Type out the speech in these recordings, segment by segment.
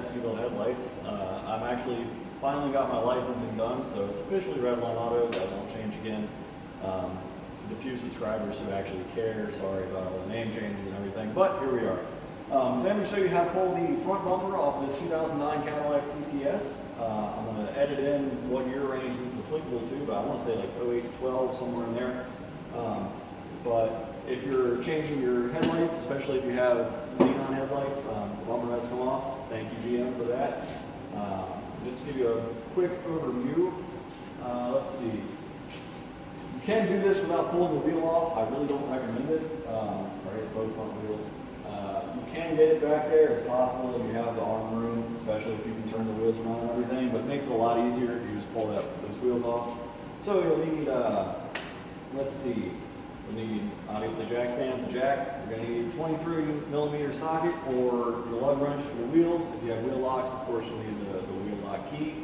seatbelt headlights. I'm actually finally got my licensing done, so it's officially Redline Auto. That won't change again. To the few subscribers who actually care, sorry about all the name changes and everything, but here we are. Today I'm going to show you how to pull the front bumper off this 2009 Cadillac CTS. I'm going to edit in what year range this is applicable to, but I want to say like 08 to 12, somewhere in there. But if you're changing your headlights, especially if you have xenon headlights, the bumper has to come off. Thank you, GM, for that. Just to give you a quick overview, let's see. You can do this without pulling the wheel off. I really don't recommend it. Or it's both front wheels. You can get it back there. It's possible if you have the arm room, especially if you can turn the wheels around and everything, but it makes it a lot easier if you just pull those wheels off. So you'll need, let's see, you'll need obviously jack stands, a jack. You're going to need a 23mm socket or your lug wrench for the wheels. If you have wheel locks, of course, you'll need the wheel lock key.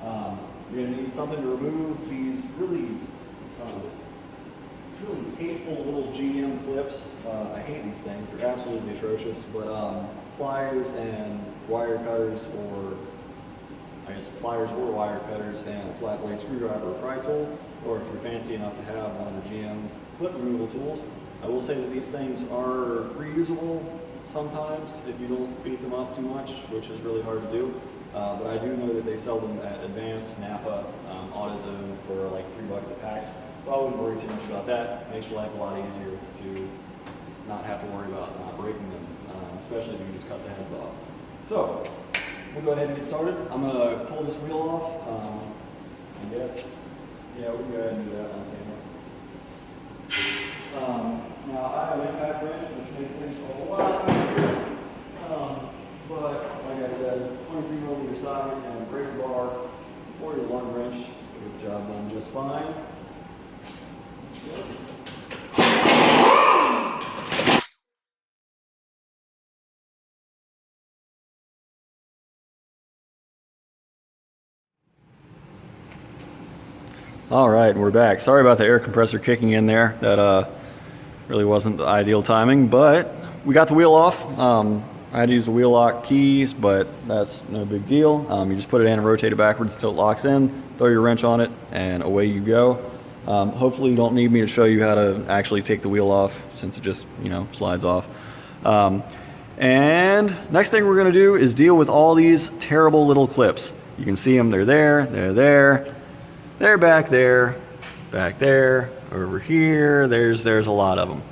You're going to need something to remove these really hateful little GM clips. I hate these things. They're absolutely atrocious. But pliers and wire cutters, or I guess pliers or wire cutters, and a flat blade screwdriver or pry tool, or if you're fancy enough to have one of the GM clip removal tools. I will say that these things are reusable sometimes if you don't beat them up too much, which is really hard to do. But I do know that they sell them at Advance, Napa, AutoZone for like $3 a pack. But I wouldn't worry too much about that. Makes your life a lot easier to not have to worry about not breaking them, especially if you just cut the heads off. So we'll go ahead and get started. I'm going to pull this wheel off. I guess, yeah, we can go ahead and do that on camera. Now I have an impact wrench, which makes things a lot easier. But like I said, 23mm socket and a breaker bar or your lug wrench will get the job done just fine. All right, we're back. Sorry about the air compressor kicking in there. That really wasn't the ideal timing, but we got the wheel off. I had to use the wheel lock keys, but that's no big deal. You just put it in and rotate it backwards until it locks in, throw your wrench on it, and away you go. Hopefully you don't need me to show you how to actually take the wheel off, since it just, slides off. And next thing we're going to do is deal with all these terrible little clips. You can see them, they're there, they're back there, over here, there's a lot of them.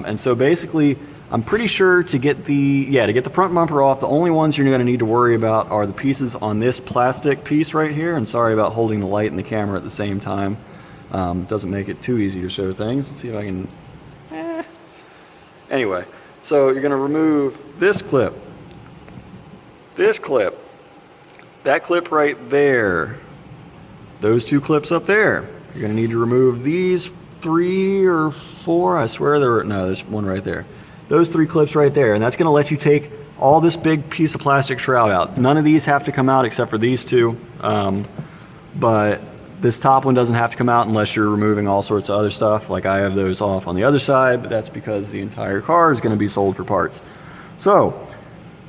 And so basically, I'm pretty sure to get the front bumper off, the only ones you're going to need to worry about are the pieces on this plastic piece right here. And sorry about holding the light and the camera at the same time. Doesn't make it too easy to show things. Let's see if I can, Anyway, so you're going to remove this clip, that clip right there, those two clips up there. You're going to need to remove these 3 or 4, I swear there's one right there. Those 3 clips right there, and that's going to let you take all this big piece of plastic shroud out. None of these have to come out except for these 2, but this top one doesn't have to come out unless you're removing all sorts of other stuff. Like I have those off on the other side, but that's because the entire car is going to be sold for parts. So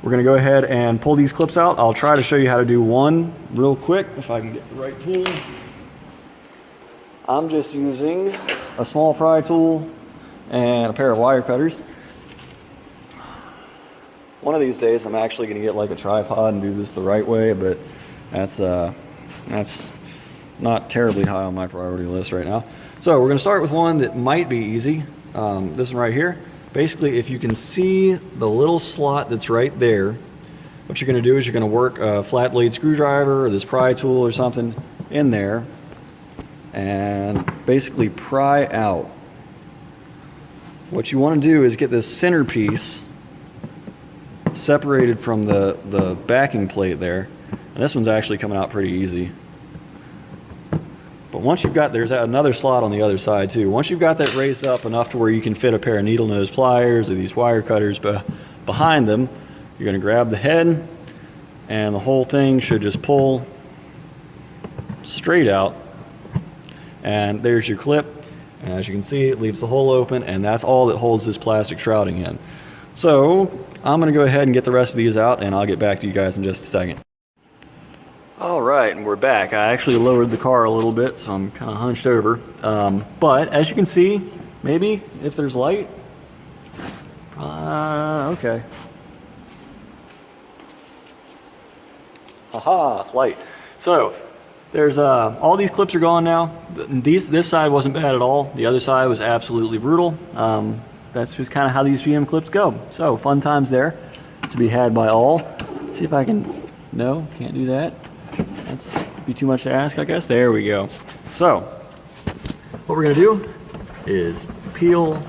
we're going to go ahead and pull these clips out. I'll try to show you how to do one real quick if I can get the right tool. I'm just using a small pry tool and a pair of wire cutters. One of these days I'm actually going to get like a tripod and do this the right way, but that's not terribly high on my priority list right now. So we're going to start with one that might be easy. This one right here. Basically, if you can see the little slot that's right there, what you're going to do is you're going to work a flat blade screwdriver or this pry tool or something in there and basically pry out. What you want to do is get this centerpiece separated from the backing plate there, and this one's actually coming out pretty easy. But once you've got, there's another slot on the other side too. Once you've got that raised up enough to where you can fit a pair of needle nose pliers or these wire cutters behind them, you're going to grab the head, and the whole thing should just pull straight out. And there's your clip. And as you can see, it leaves the hole open, and that's all that holds this plastic shrouding in. So I'm gonna go ahead and get the rest of these out, and I'll get back to you guys in just a second. All right, and we're back. I actually lowered the car a little bit, so I'm kind of hunched over. But as you can see, maybe if there's light, okay. Haha, light. So there's all these clips are gone now. This side wasn't bad at all. The other side was absolutely brutal. That's just kind of how these GM clips go. So fun times there to be had by all. See if I can, no, can't do that. That's be too much to ask, I guess. There we go. So what we're gonna do is peel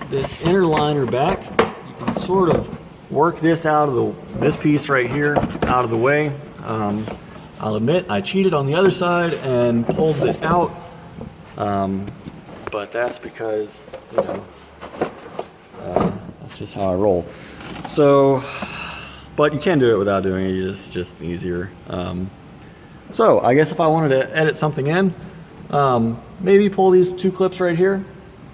this inner liner back. You can sort of work this out of this piece right here out of the way. I'll admit I cheated on the other side and pulled it out, but that's because, you know, that's just how I roll. So, but you can do it without doing it. It's just easier. So I guess if I wanted to edit something in, maybe pull these two clips right here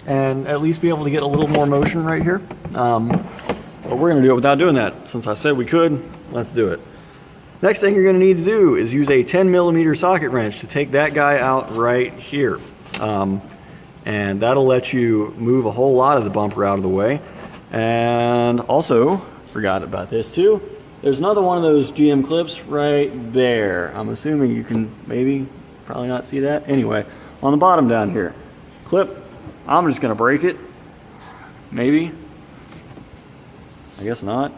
and at least be able to get a little more motion right here. But we're gonna do it without doing that. Since I said we could, let's do it. Next thing you're gonna need to do is use a 10mm socket wrench to take that guy out right here. And that'll let you move a whole lot of the bumper out of the way. And also, forgot about this too, there's another one of those GM clips right there. I'm assuming you can probably not see that. Anyway, on the bottom down here, clip, I'm just gonna break it. Maybe, I guess not.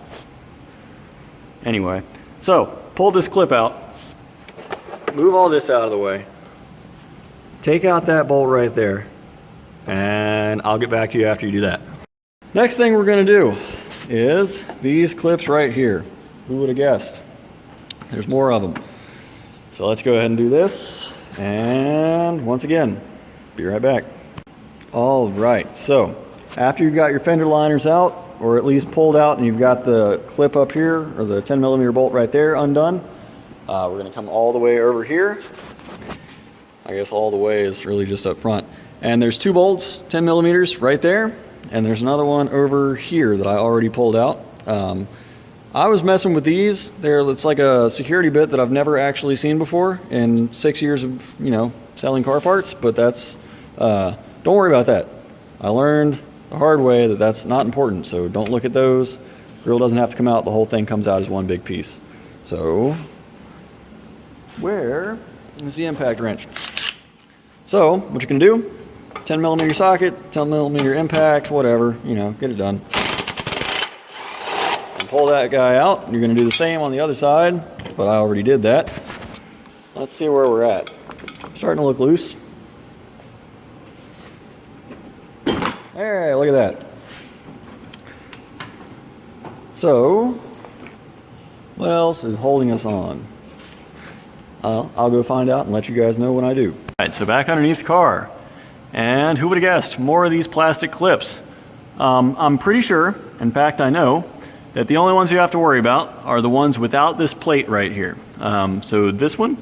Anyway, so pull this clip out, move all this out of the way, take out that bolt right there, and I'll get back to you after you do that. Next thing we're gonna do is these clips right here. Who would have guessed? There's more of them. So let's go ahead and do this. And once again, be right back. All right, so after you've got your fender liners out, or at least pulled out, and you've got the clip up here, or the 10mm bolt right there undone, we're gonna come all the way over here. I guess all the way is really just up front. And there's two bolts, 10mm right there, and there's another one over here that I already pulled out. I was messing with these. It's like a security bit that I've never actually seen before in 6 years of, you know, selling car parts, but that's, don't worry about that. I learned the hard way that that's not important, so don't look at those. The grill doesn't have to come out, the whole thing comes out as one big piece. So, where is the impact wrench? So, what you're gonna do, 10mm socket, 10mm impact, whatever, you know, get it done. And pull that guy out. You're gonna do the same on the other side, but I already did that. Let's see where we're at. Starting to look loose. Hey, look at that. So, what else is holding us on? I'll go find out and let you guys know when I do. All right, so back underneath the car. And who would have guessed? More of these plastic clips. I'm pretty sure, in fact I know, that the only ones you have to worry about are the ones without this plate right here. So this one,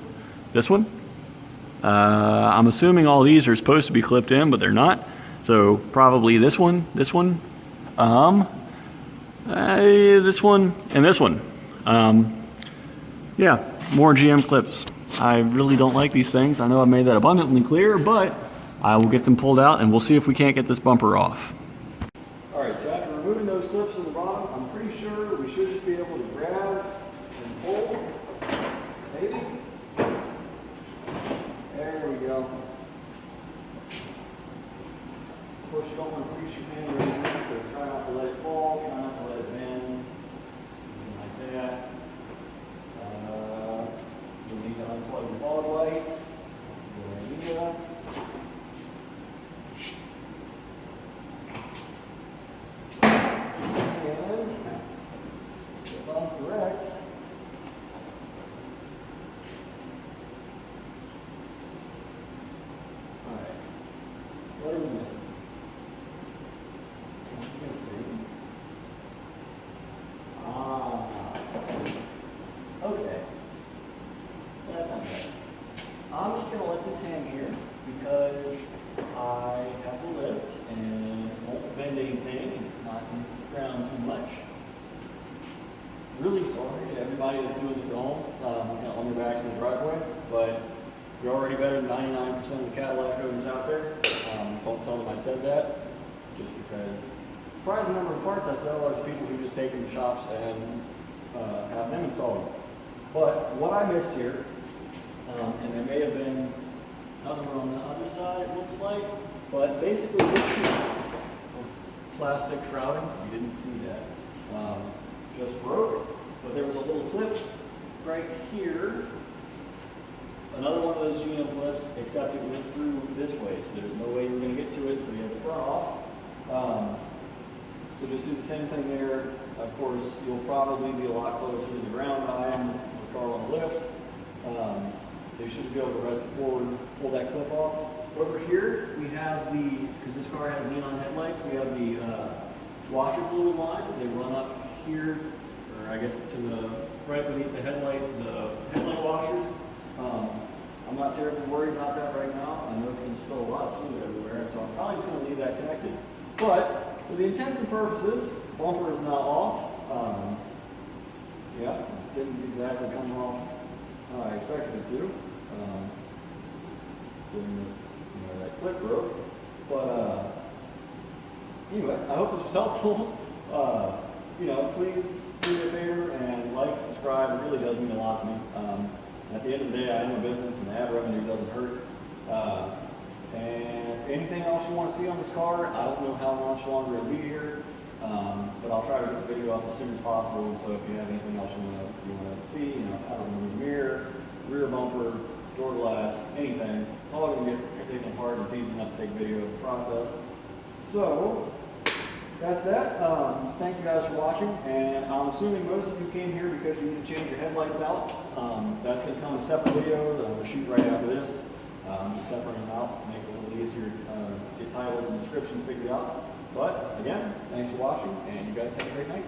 I'm assuming all these are supposed to be clipped in, but they're not. So probably this one, this one, and this one. Yeah, more GM clips. I really don't like these things. I know I've made that abundantly clear, but I will get them pulled out and we'll see if we can't get this bumper off. All right, so after removing those clips from the bottom, I'm pretty sure we should just be able to grab and pull. Maybe. There we go. Of course, you don't want to crease your hand or anything, so try not to let it fall, try not to let it bend, anything like that. You need to unplug the fog lights. Go ahead and do that. And if I'm correct, all right, what are we missing? Okay. That's not bad. I'm just just going to let this hang here because I have the lift and it won't bend anything. It's not in the ground too much. Really sorry to everybody that's doing this at home, on your backs in the driveway, but you're already better than 99% of the Cadillac owners out there. Don't tell them I said that, just because surprising number of parts I sell are the people who just take them to shops and have them install them. But what I missed here, and there may have been another one on the other side, it looks like, but basically this piece of plastic shrouding, you didn't see that, just broke, but there was a little clip right here, another one of those GM clips, except it went through this way, so there's no way you're going to get to it until you have the front off. So just do the same thing there. Of course, you'll probably be a lot closer to the ground than I am with the car on the lift. So you should be able to rest it forward, pull that clip off. Over here, we have because this car has xenon headlights, we have the washer fluid lines. They run up here, or I guess to the right beneath the headlight, to the headlight washers. I'm not terribly worried about that right now. I know it's going to spill a lot of fluid everywhere, so I'm probably just going to leave that connected. But for the intents and purposes, bumper is now off. Yeah, it didn't exactly come off how I expected it to. That clip broke. But anyway, I hope this was helpful. Please do me a favor and like, subscribe. It really does mean a lot to me. At the end of the day, I am a business, and the ad revenue doesn't hurt. And anything else you want to see on this car, I don't know how much longer it'll be here, but I'll try to get the video up as soon as possible. And so if you have anything else you want to see, how to remove the mirror, rear bumper, door glass, anything, it's all going to get taken apart, and it's easy enough to take video of the process. So that's that. Thank you guys for watching, and I'm assuming most of you came here because you need to change your headlights out. That's going to come in a separate video that I'm going to shoot right after this. I'm just separating them out to make it a little easier to get titles and descriptions figured out. But again, thanks for watching, and you guys have a great night.